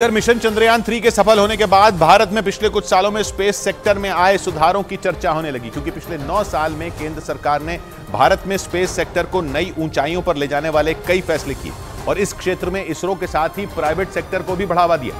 Mission Chandrayaan 3 के सफल होने के बाद भारत में पिछले कुछ सालों में स्पेस सेक्टर में आए सुधारों की चर्चा होने लगी, क्योंकि पिछले 9 साल में केंद्र सरकार ने भारत में स्पेस सेक्टर को नई ऊंचाइयों पर ले जाने वाले कई फैसले किए और इस क्षेत्र में इसरो के साथ ही प्राइवेट सेक्टर को भी बढ़ावा दिया।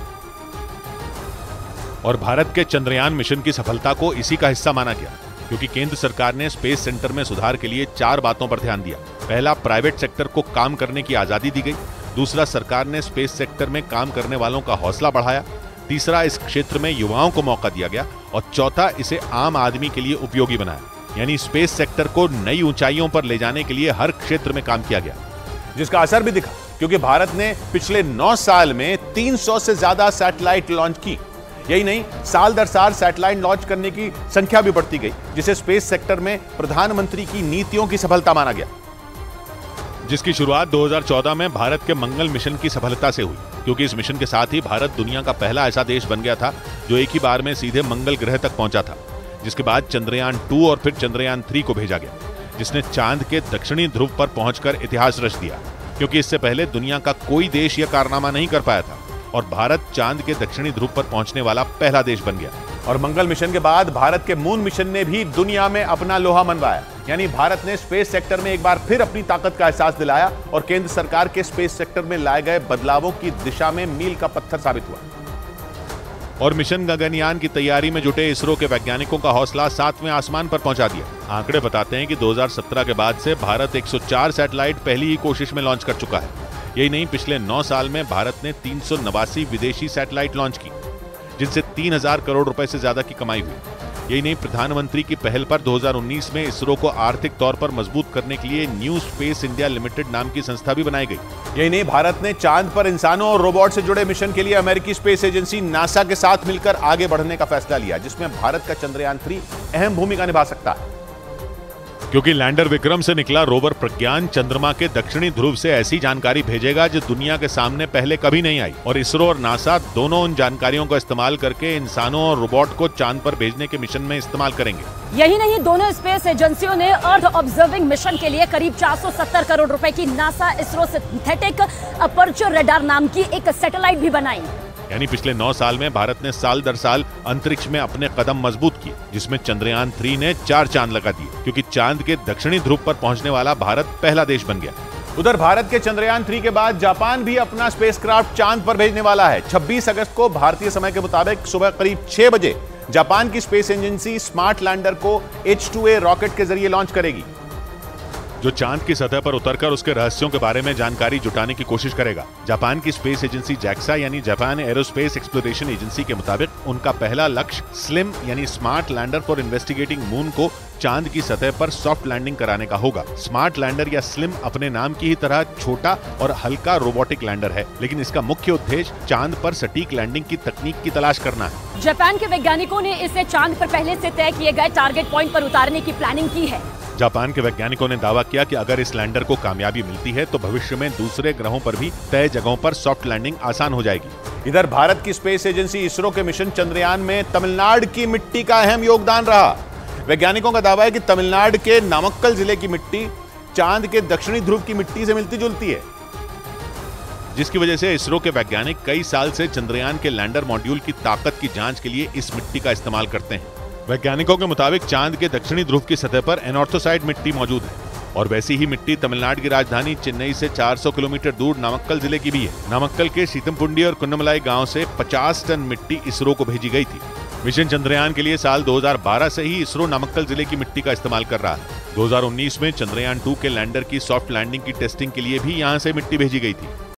और भारत के चंद्रयान मिशन की सफलता को इसी का हिस्सा माना गया, क्योंकि केंद्र सरकार ने स्पेस सेंटर में सुधार के लिए 4 बातों पर ध्यान दिया। पहला, प्राइवेट सेक्टर को काम करने की आजादी दी गई। दूसरा, सरकार ने स्पेस सेक्टर में काम करने वालों का हौसला बढ़ाया। तीसरा, इस क्षेत्र में युवाओं को मौका दिया गया और चौथा, इसे आम आदमी के लिए उपयोगी बनाया, यानी स्पेस सेक्टर को नई ऊंचाइयों पर ले जाने के लिए हर क्षेत्र में काम किया गया, जिसका असर भी दिखा, क्योंकि भारत ने पिछले 9 साल में 300 से ज्यादा सैटेलाइट लॉन्च की। यही नहीं, साल दर साल सैटेलाइट लॉन्च करने की संख्या भी बढ़ती गई, जिसे स्पेस सेक्टर में प्रधानमंत्री की नीतियों की सफलता माना गया, जिसकी शुरुआत 2014 में भारत के मंगल मिशन की सफलता से हुई, क्योंकि इस मिशन के साथ ही भारत दुनिया का पहला ऐसा देश बन गया था जो एक ही बार में सीधे मंगल ग्रह तक पहुंचा था। जिसके बाद चंद्रयान 2 और फिर चंद्रयान 3 को भेजा गया, जिसने चांद के दक्षिणी ध्रुव पर पहुंचकर इतिहास रच दिया, क्योंकि इससे पहले दुनिया का कोई देश यह कारनामा नहीं कर पाया था और भारत चांद के दक्षिणी ध्रुव पर पहुंचने वाला पहला देश बन गया। और मंगल मिशन के बाद भारत के मून मिशन ने भी दुनिया में अपना लोहा मनवाया, यानी भारत ने स्पेस सेक्टर में एक बार फिर अपनी ताकत का एहसास दिलाया और केंद्र सरकार के स्पेस सेक्टर में लाए गए बदलावों की दिशा में मील का पत्थर साबित हुआ। और मिशन गगनयान की तैयारी में जुटे इसरो के वैज्ञानिकों का हौसला 7वें आसमान पर पहुंचा दिया। आंकड़े बताते हैं कि 2017 के बाद से भारत 104 सैटेलाइट पहली ही कोशिश में लॉन्च कर चुका है। यही नहीं, पिछले 9 साल में भारत ने 389 विदेशी सैटेलाइट लॉन्च की, जिनसे 3000 करोड़ रुपए से ज्यादा की कमाई हुई। यही नहीं, प्रधानमंत्री की पहल पर 2019 में इसरो को आर्थिक तौर पर मजबूत करने के लिए न्यू स्पेस इंडिया लिमिटेड नाम की संस्था भी बनाई गई। यही नहीं, भारत ने चांद पर इंसानों और रोबोट से जुड़े मिशन के लिए अमेरिकी स्पेस एजेंसी नासा के साथ मिलकर आगे बढ़ने का फैसला लिया, जिसमें भारत का चंद्रयान 3 अहम भूमिका निभा सकता है, क्योंकि लैंडर विक्रम से निकला रोवर प्रज्ञान चंद्रमा के दक्षिणी ध्रुव से ऐसी जानकारी भेजेगा जो दुनिया के सामने पहले कभी नहीं आई। और इसरो और नासा दोनों उन जानकारियों का इस्तेमाल करके इंसानों और रोबोट को चांद पर भेजने के मिशन में इस्तेमाल करेंगे। यही नहीं, दोनों स्पेस एजेंसियों ने अर्थ ऑब्जर्विंग मिशन के लिए करीब 470 करोड़ रुपए की NASA ISRO synthetic aperture radar नाम की एक सैटेलाइट भी बनाई। यानी पिछले 9 साल में भारत ने साल दर साल अंतरिक्ष में अपने कदम मजबूत किए, जिसमें चंद्रयान 3 ने 4 चांद लगा दिए, क्योंकि चांद के दक्षिणी ध्रुव पर पहुंचने वाला भारत पहला देश बन गया। उधर भारत के चंद्रयान 3 के बाद जापान भी अपना स्पेसक्राफ्ट चांद पर भेजने वाला है। 26 अगस्त को भारतीय समय के मुताबिक सुबह करीब 6 बजे जापान की स्पेस एजेंसी स्मार्ट लैंडर को H2A रॉकेट के जरिए लॉन्च करेगी, जो चांद की सतह पर उतरकर उसके रहस्यों के बारे में जानकारी जुटाने की कोशिश करेगा। जापान की स्पेस एजेंसी जैक्सा यानी जापान एरोस्पेस एक्सप्लोरेशन एजेंसी के मुताबिक उनका पहला लक्ष्य स्लिम यानी smart lander for investigating moon को चांद की सतह पर सॉफ्ट लैंडिंग कराने का होगा। स्मार्ट लैंडर या स्लिम अपने नाम की ही तरह छोटा और हल्का रोबोटिक लैंडर है, लेकिन इसका मुख्य उद्देश्य चांद पर सटीक लैंडिंग की तकनीक की तलाश करना है। जापान के वैज्ञानिकों ने इसे चांद पर पहले से तय किए गए टारगेट पॉइंट पर उतारने की प्लानिंग की है। जापान के वैज्ञानिकों ने दावा किया कि अगर इस लैंडर को कामयाबी मिलती है तो भविष्य में दूसरे ग्रहों पर भी तय जगहों पर सॉफ्ट लैंडिंग आसान हो जाएगी। इधर भारत की स्पेस एजेंसी इसरो के मिशन चंद्रयान में तमिलनाडु की मिट्टी का अहम योगदान रहा। वैज्ञानिकों का दावा है कि तमिलनाडु के नामक्कल जिले की मिट्टी चांद के दक्षिणी ध्रुव की मिट्टी से मिलती जुलती है, जिसकी वजह से इसरो के वैज्ञानिक कई साल से चंद्रयान के लैंडर मॉड्यूल की ताकत की जांच के लिए इस मिट्टी का इस्तेमाल करते हैं। वैज्ञानिकों के मुताबिक चांद के दक्षिणी ध्रुव की सतह पर एनॉर्थोसाइट मिट्टी मौजूद है और वैसी ही मिट्टी तमिलनाडु की राजधानी चेन्नई से 400 किलोमीटर दूर नामक्कल जिले की भी है। नामक्कल के सीतमपुंडी और कुन्नमलाई गांव से 50 टन मिट्टी इसरो को भेजी गई थी। मिशन चंद्रयान के लिए साल 2012 से ही इसरो नामक्कल जिले की मिट्टी का इस्तेमाल कर रहा है। 2019 में चंद्रयान 2 के लैंडर की सॉफ्ट लैंडिंग की टेस्टिंग के लिए भी यहां से मिट्टी भेजी गई थी।